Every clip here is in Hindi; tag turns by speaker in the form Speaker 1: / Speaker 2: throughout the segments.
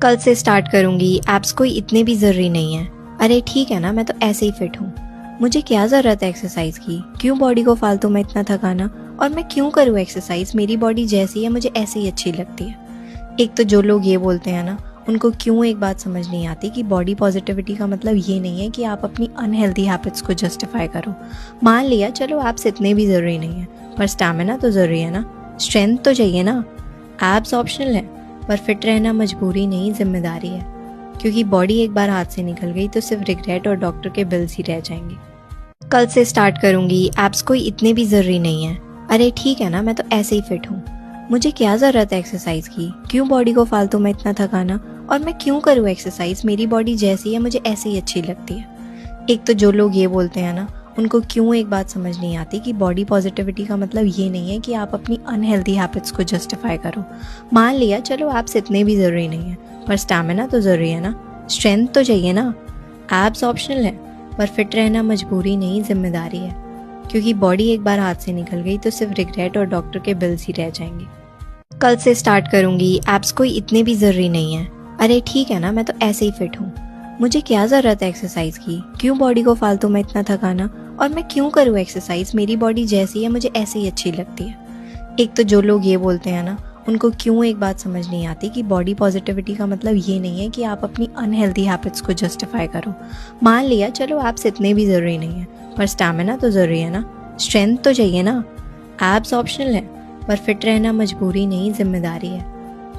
Speaker 1: कल से स्टार्ट करूंगी। एप्स कोई इतने भी ज़रूरी नहीं है। अरे ठीक है ना, मैं तो ऐसे ही फिट हूँ। मुझे क्या ज़रूरत है एक्सरसाइज की? क्यों बॉडी को फालतू में इतना थकाना? और मैं क्यों करूँ एक्सरसाइज? मेरी बॉडी जैसी है मुझे ऐसे ही अच्छी लगती है। एक तो जो लोग ये बोलते हैं ना, उनको क्यों एक बात समझ नहीं आती कि बॉडी पॉजिटिविटी का मतलब ये नहीं है कि आप अपनी अनहेल्दी हैबिट्स को जस्टिफाई करो। मान लिया चलो एप्स इतने भी ज़रूरी नहीं है, पर स्टैमिना तो ज़रूरी है ना, स्ट्रेंथ तो चाहिए ना। एप्स ऑप्शनल है, पर फिट रहना मजबूरी नहीं जिम्मेदारी है। क्योंकि बॉडी एक बार हाथ से निकल गई तो सिर्फ रिग्रेट और डॉक्टर के बिल्स ही रह जाएंगे। कल से स्टार्ट करूंगी। एप्स कोई इतने भी ज़रूरी नहीं है। अरे ठीक है ना, मैं तो ऐसे ही फिट हूँ। मुझे क्या ज़रूरत है एक्सरसाइज की? क्यों बॉडी को फालतू में इतना थकाना? और मैं क्यों करूँ एक्सरसाइज? मेरी बॉडी जैसी है मुझे ऐसे ही अच्छी लगती है। एक तो जो लोग ये बोलते हैं ना, उनको क्यों एक बात समझ नहीं आती कि बॉडी पॉजिटिविटी का मतलब ये नहीं है कि आप अपनी अनहेल्दी हैबिट्स को जस्टिफाई करो। मान लिया चलो एप्स इतने भी ज़रूरी नहीं है, पर स्टैमिना तो ज़रूरी है ना, स्ट्रेंथ तो चाहिए ना। एप्स ऑप्शनल है, पर फिट रहना मजबूरी नहीं जिम्मेदारी है। क्योंकि बॉडी एक बार हाथ से निकल गई तो सिर्फ रिग्रेट और डॉक्टर के बिल्स ही रह जाएंगे। कल से स्टार्ट करूंगी। एप्स कोई इतने भी ज़रूरी नहीं है। अरे ठीक है ना, मैं तो ऐसे ही फिट हूँ। मुझे क्या ज़रूरत है एक्सरसाइज की? क्यों बॉडी को फालतू में इतना थकाना? और मैं क्यों करूँ एक्सरसाइज? मेरी बॉडी जैसी है मुझे ऐसे ही अच्छी लगती है। एक तो जो लोग ये बोलते हैं ना, उनको क्यों एक बात समझ नहीं आती कि बॉडी पॉजिटिविटी का मतलब ये नहीं है कि आप अपनी अनहेल्दी हैबिट्स को जस्टिफाई करो। मान लिया चलो एप्स इतने भी ज़रूरी नहीं है, पर स्टैमिना तो ज़रूरी है ना, स्ट्रेंथ तो चाहिए ना। एप्स ऑप्शनल है, पर फिट रहना मजबूरी नहीं जिम्मेदारी है।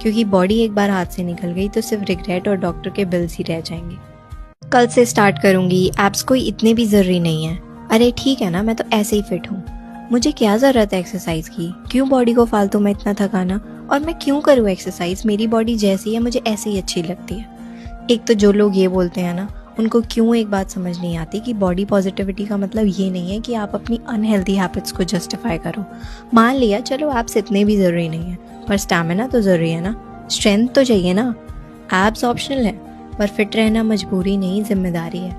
Speaker 1: क्योंकि बॉडी एक बार हाथ से निकल गई तो सिर्फ रिग्रेट और डॉक्टर के बिल्स ही रह जाएंगे। कल से स्टार्ट करूंगी। एप्स कोई इतने भी ज़रूरी नहीं है। अरे ठीक है ना, मैं तो ऐसे ही फिट हूँ। मुझे क्या ज़रूरत है एक्सरसाइज की? क्यों बॉडी को फालतू में इतना थकाना? और मैं क्यों करूँ एक्सरसाइज? मेरी बॉडी जैसी है मुझे ऐसे ही अच्छी लगती है। एक तो जो लोग ये बोलते हैं ना, उनको क्यों एक बात समझ नहीं आती कि बॉडी पॉजिटिविटी का मतलब ये नहीं है कि आप अपनी अनहेल्दी हैबिट्स को जस्टिफाई करो। मान लिया चलो एप्स इतने भी ज़रूरी नहीं है, पर स्टैमिना तो ज़रूरी है ना, स्ट्रेंथ तो चाहिए ना। एप्स ऑप्शनल है, पर फिट रहना मजबूरी नहीं जिम्मेदारी है।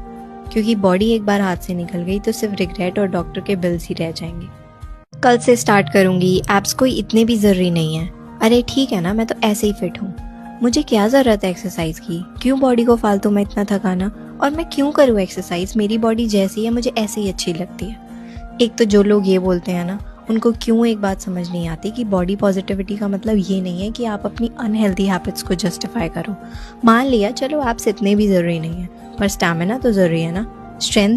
Speaker 1: क्योंकि बॉडी एक बार हाथ से निकल गई तो सिर्फ रिग्रेट और डॉक्टर के बिल्स ही रह जाएंगे। कल से स्टार्ट करूंगी। एप्स कोई इतने भी ज़रूरी नहीं है। अरे ठीक है ना, मैं तो ऐसे ही फिट हूँ। मुझे क्या ज़रूरत है एक्सरसाइज की? क्यों बॉडी को फालतू में इतना थकाना? और मैं क्यों करूँ एक्सरसाइज? मेरी बॉडी जैसी है मुझे ऐसे ही अच्छी लगती है। एक तो जो लोग ये बोलते हैं ना, उनको क्यों एक बात समझ नहीं आती कि बॉडी पॉजिटिविटी का मतलब ये नहीं है कि आप अपनी अनहेल्दी हैबिट्स को जस्टिफाई करो। मान लिया चलो एप्स इतने भी ज़रूरी नहीं है, पर स्टैमिना तो ज़रूरी है ना, स्ट्रेंथ